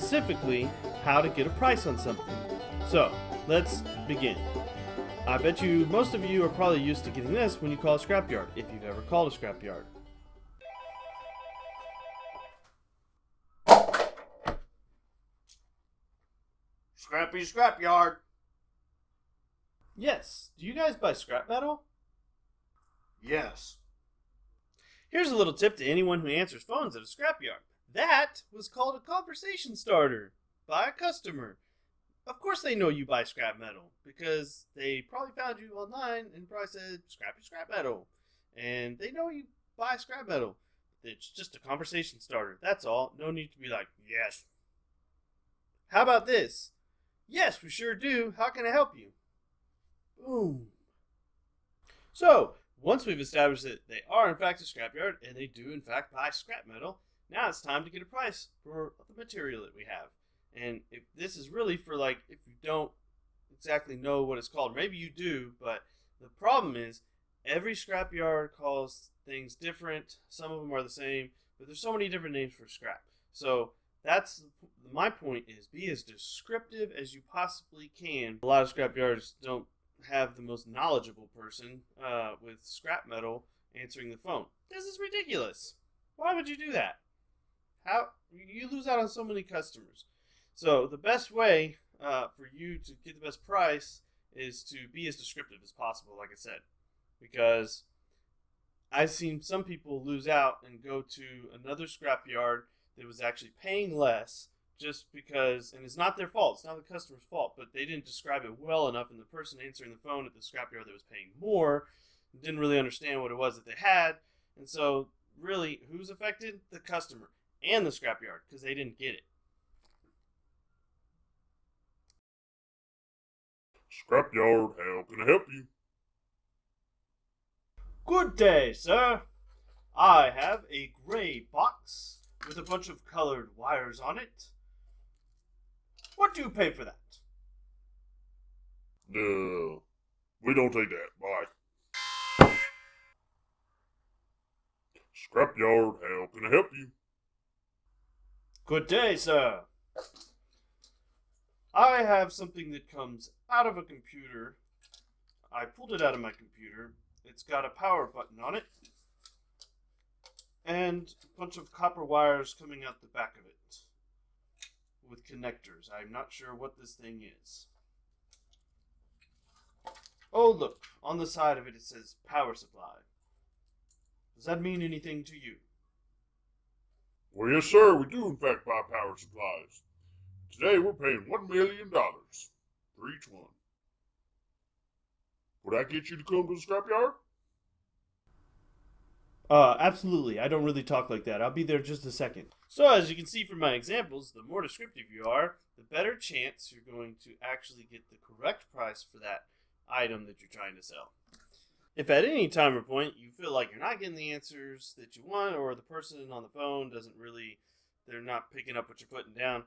specifically how to get a price on something. So, let's begin. I bet most of you are probably used to getting this when you call a scrapyard, if you've ever called a scrapyard. Scrappy scrapyard. Yes, do you guys buy scrap metal? Yes. Here's a little tip to anyone who answers phones at a scrapyard. That was called a conversation starter by a customer. Of course they know you buy scrap metal because they probably found you online and probably said scrappy scrap metal. And they know you buy scrap metal. It's just a conversation starter. That's all. No need to be like, yes. How about this? Yes, we sure do. How can I help you? Boom. So, once we've established that they are in fact a scrapyard and they do in fact buy scrap metal, now it's time to get a price for the material that we have. And if this is really for if you don't exactly know what it's called, maybe you do, but the problem is every scrapyard calls things different. Some of them are the same, but there's so many different names for scrap. So that's my point, is be as descriptive as you possibly can. A lot of scrapyards don't have the most knowledgeable person with scrap metal answering the phone. This is ridiculous. Why would you do that? How you lose out on so many customers. So the best way for you to get the best price is to be as descriptive as possible, like I said, because I've seen some people lose out and go to another scrapyard that was actually paying less just because, and it's not their fault, it's not the customer's fault, but they didn't describe it well enough, and the person answering the phone at the scrapyard that was paying more didn't really understand what it was that they had, and so really, who's affected? The customer and the scrapyard, because they didn't get it. Scrapyard, how can I help you? Good day, sir. I have a gray box with a bunch of colored wires on it. What do you pay for that? We don't take that. Bye. Scrapyard, how can I help you? Good day, sir. I have something that comes out of a computer. I pulled it out of my computer. It's got a power button on it and a bunch of copper wires coming out the back of it with connectors. I'm not sure what this thing is. Oh, look, on the side of it, it says power supply. Does that mean anything to you? Well, yes, sir, we do in fact buy power supplies. Today we're paying $1 million for each one. Would that get you to come to the scrapyard? Absolutely. I don't really talk like that. I'll be there just a second. So, as you can see from my examples, the more descriptive you are, the better chance you're going to actually get the correct price for that item that you're trying to sell. If at any time or point you feel like you're not getting the answers that you want, or the person on the phone they're not picking up what you're putting down,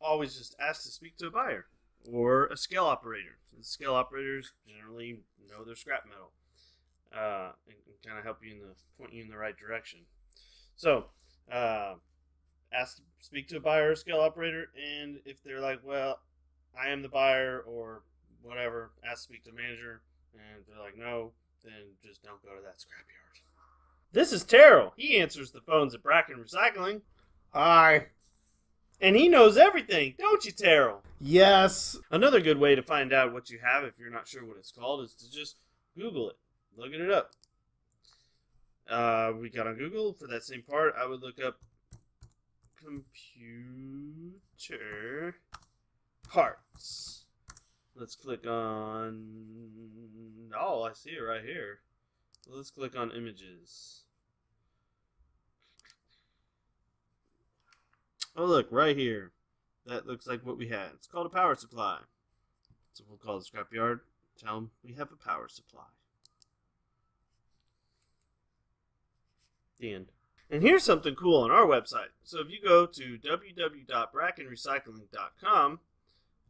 always just ask to speak to a buyer or a scale operator. So the scale operators generally know their scrap metal and kind of point you in the right direction. So speak to a buyer or scale operator, and if they're like, well, I am the buyer or whatever, ask to speak to a manager, and they're like, no, then just don't go to that scrapyard. This is Terrell. He answers the phones at Bracken Recycling. Hi. And he knows everything, don't you, Terrell? Yes. Another good way to find out what you have if you're not sure what it's called is to just Google it. Look it up. We got on Google for that same part. I would look up computer parts. Let's click on... Oh, I see it right here. Let's click on images. Oh, look, right here. That looks like what we had. It's called a power supply. So we'll call the scrapyard. Tell them we have a power supply. The end. And here's something cool on our website. So if you go to www.brackenrecycling.com,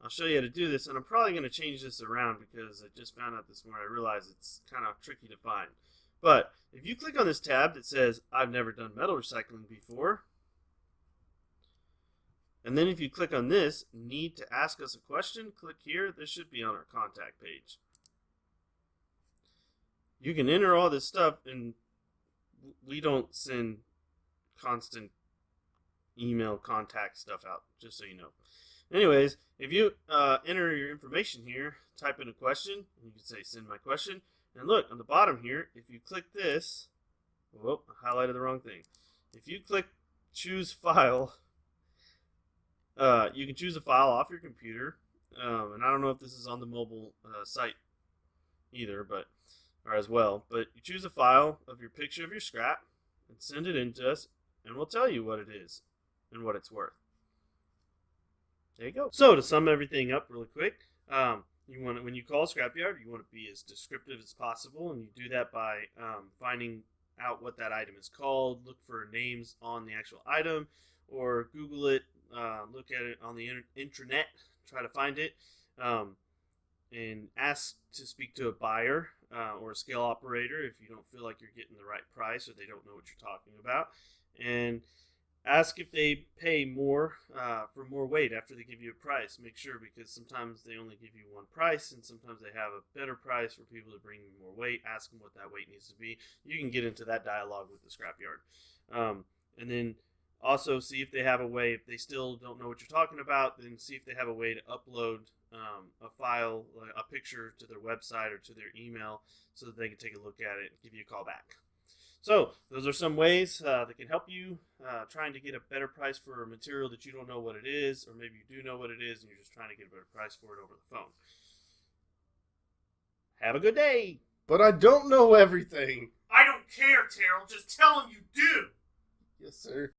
I'll show you how to do this, and I'm probably going to change this around because I just found out this morning. I realized it's kind of tricky to find. But if you click on this tab that says, I've never done metal recycling before, And then if you click on this, need to ask us a question, click here. This should be on our contact page. You can enter all this stuff, and we don't send constant email contact stuff out, just so you know. Anyways, if you enter your information here, type in a question, you can say send my question, and look on the bottom here, if you click this, whoop, I highlighted the wrong thing. If you click choose file, you can choose a file off your computer, and I don't know if this is on the mobile site either, or as well, but you choose a file of your picture of your scrap and send it in to us, and we'll tell you what it is and what it's worth. There you go. So to sum everything up really quick, when you call a scrapyard, you want to be as descriptive as possible, and you do that by finding out what that item is called, look for names on the actual item, or Google it, look at it on the intranet, try to find it, and ask to speak to a buyer or a scale operator if you don't feel like you're getting the right price or they don't know what you're talking about, and ask if they pay more for more weight after they give you a price. Make sure, because sometimes they only give you one price, and sometimes they have a better price for people to bring you more weight. Ask them what that weight needs to be. You can get into that dialogue with the scrapyard. And then also see if they have a way, if they still don't know what you're talking about, then see if they have a way to upload a file, like a picture, to their website or to their email so that they can take a look at it and give you a call back. So those are some ways that can help you trying to get a better price for a material that you don't know what it is, or maybe you do know what it is and you're just trying to get a better price for it over the phone. Have a good day. But I don't know everything. I don't care, Terrell. Just tell them you do. Yes, sir.